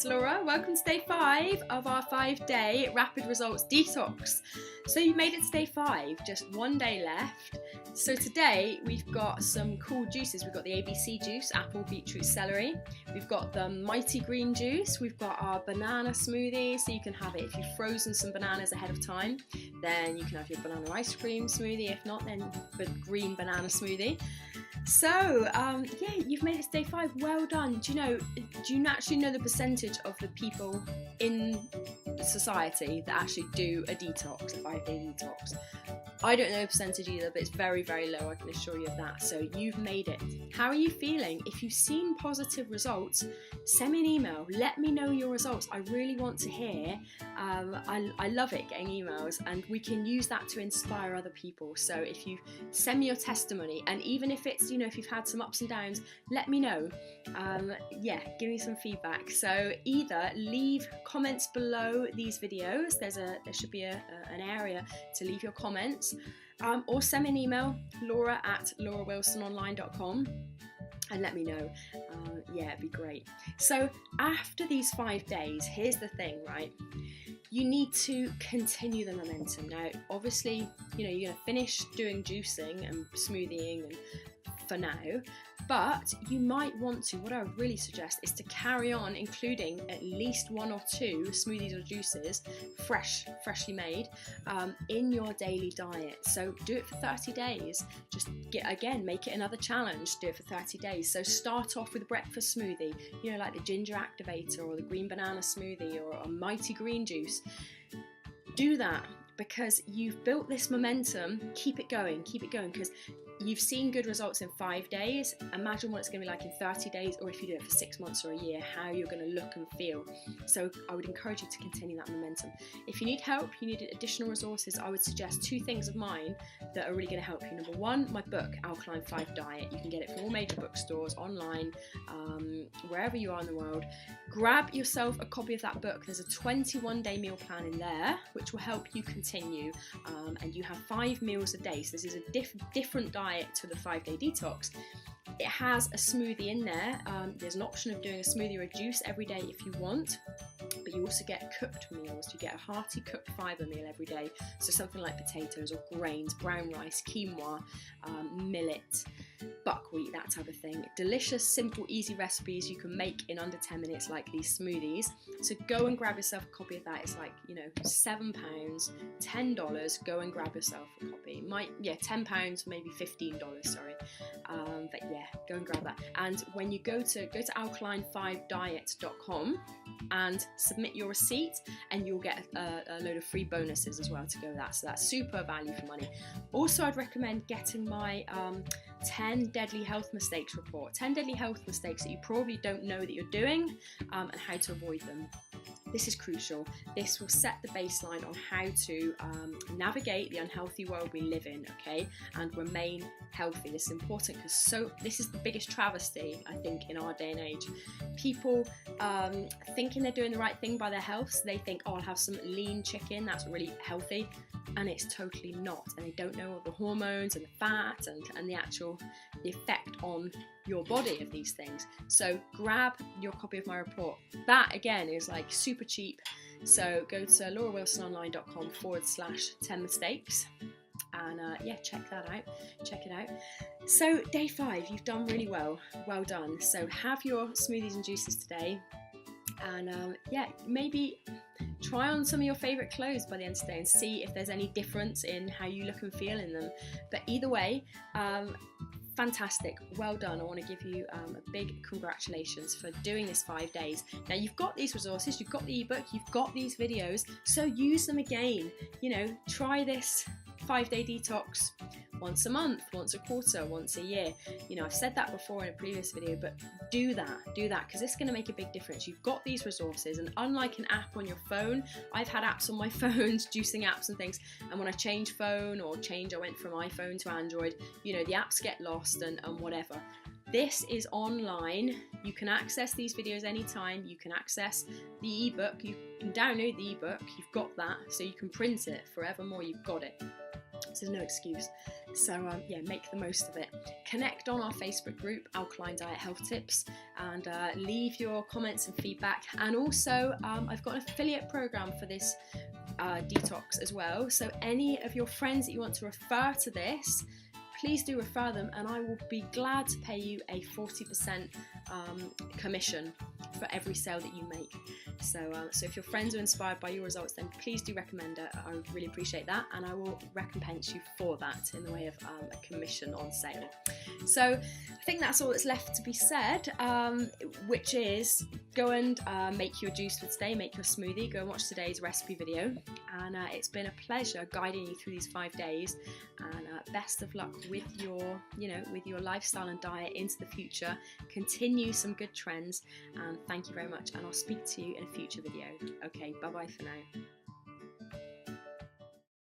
it's Laura. Welcome to day 5 of our 5-day rapid results detox. So you made it to day 5, just one day left. So today we've got some cool juices. We've got the ABC juice, apple, beetroot, celery. We've got the mighty green juice. We've got our banana smoothie, so you can have it if you've frozen some bananas ahead of time. Then you can have your banana ice cream smoothie. If not, then the green banana smoothie. So, yeah, you've made it to day 5. Well done. Do you actually know the percentage of the people in society that actually do a detox, a 5-day detox? I don't know the percentage either, but it's very, very low, I can assure you of that. So you've made it. How are you feeling? If you've seen positive results, send me an email. Let me know your results. I really want to hear. I love it, getting emails, and we can use that to inspire other people. So if you send me your testimony, and even if it's, if you've had some ups and downs, let me know. Yeah, give me some feedback. So either leave comments below these videos. There should be an area to leave your comments. Or send me an email, laura@laurawilsononline.com, and let me know. Yeah, it'd be great. So after these 5 days, here's the thing, right? You need to continue the momentum. Now, obviously, you're going to finish doing juicing and smoothieing and for now, but you might want to, what I would really suggest is to carry on including at least 1 or 2 smoothies or juices, freshly made, in your daily diet. So do it for 30 days. Just make it another challenge. Do it for 30 days. So start off with a breakfast smoothie, like the ginger activator or the green banana smoothie or a mighty green juice. Do that because you've built this momentum. Keep it going, because you've seen good results in 5 days. Imagine what it's going to be like in 30 days, or if you do it for 6 months or a year, how you're going to look and feel. So I would encourage you to continue that momentum. If you need help, you need additional resources, I would suggest 2 things of mine that are really going to help you. Number 1, my book, Alkaline 5 Diet. You can get it from all major bookstores, online, wherever you are in the world. Grab yourself a copy of that book. There's a 21-day meal plan in there, which will help you continue. And you have 5 meals a day. So this is a different diet to the 5-day detox. It has a smoothie in there. There's an option of doing a smoothie or a juice every day if you want, but you also get cooked meals. You get a hearty cooked fibre meal every day, so something like potatoes or grains, brown rice, quinoa, millet, buckwheat, that type of thing. Delicious, simple, easy recipes you can make in under 10 minutes, like these smoothies. So go and grab yourself a copy of that. It's like, £7, $10. Go and grab yourself a copy. £10, maybe $15, sorry. But yeah, go and grab that. And when you go to alkaline5diet.com and submit your receipt, and you'll get a load of free bonuses as well to go with that. So that's super value for money. Also, I'd recommend getting my 10 deadly health mistakes report. 10 deadly health mistakes that you probably don't know that you're doing, and how to avoid them. This is crucial. This will set the baseline on how to navigate the unhealthy world we live in, okay, and remain healthy. This is important because this is the biggest travesty, I think, in our day and age. People thinking they're doing the right thing by their health, so they think, I'll have some lean chicken, that's really healthy, and it's totally not. And they don't know all the hormones and the fat and the effect on your body of these things. So grab your copy of my report. That again is like super cheap. So go to laurawilsononline.com/10 mistakes and check that out. Check it out. So day 5, you've done really well. Well done. So have your smoothies and juices today, and maybe try on some of your favourite clothes by the end of the day and see if there's any difference in how you look and feel in them. But either way, fantastic, well done. I want to give you a big congratulations for doing this 5 days. Now you've got these resources, you've got the ebook, you've got these videos, so use them again. Try this 5-day detox once a month, once a quarter, once a year. I've said that before in a previous video, but do that, because it's going to make a big difference. You've got these resources, and unlike an app on your phone, I've had apps on my phones, juicing apps and things, and when I change phone or I went from iPhone to Android, the apps get lost and whatever. This is online. You can access these videos anytime. You can access the ebook. You can download the ebook. You've got that, so you can print it forevermore. You've got it. So there's no excuse. So yeah, make the most of it. Connect on our Facebook group, Alkaline Diet Health Tips, and leave your comments and feedback. And also, I've got an affiliate program for this detox as well. So any of your friends that you want to refer to this, please do refer them, and I will be glad to pay you a 40% commission for every sale that you make. So if your friends are inspired by your results, then please do recommend it. I would really appreciate that, and I will recompense you for that in the way of a commission on sale. So I think that's all that's left to be said, which is go and make your juice for today, make your smoothie, go and watch today's recipe video, and it's been a pleasure guiding you through these 5 days, and best of luck with your, with your lifestyle and diet into the future. Continue some good trends, and thank you very much, and I'll speak to you in a future video. Okay, bye bye for now.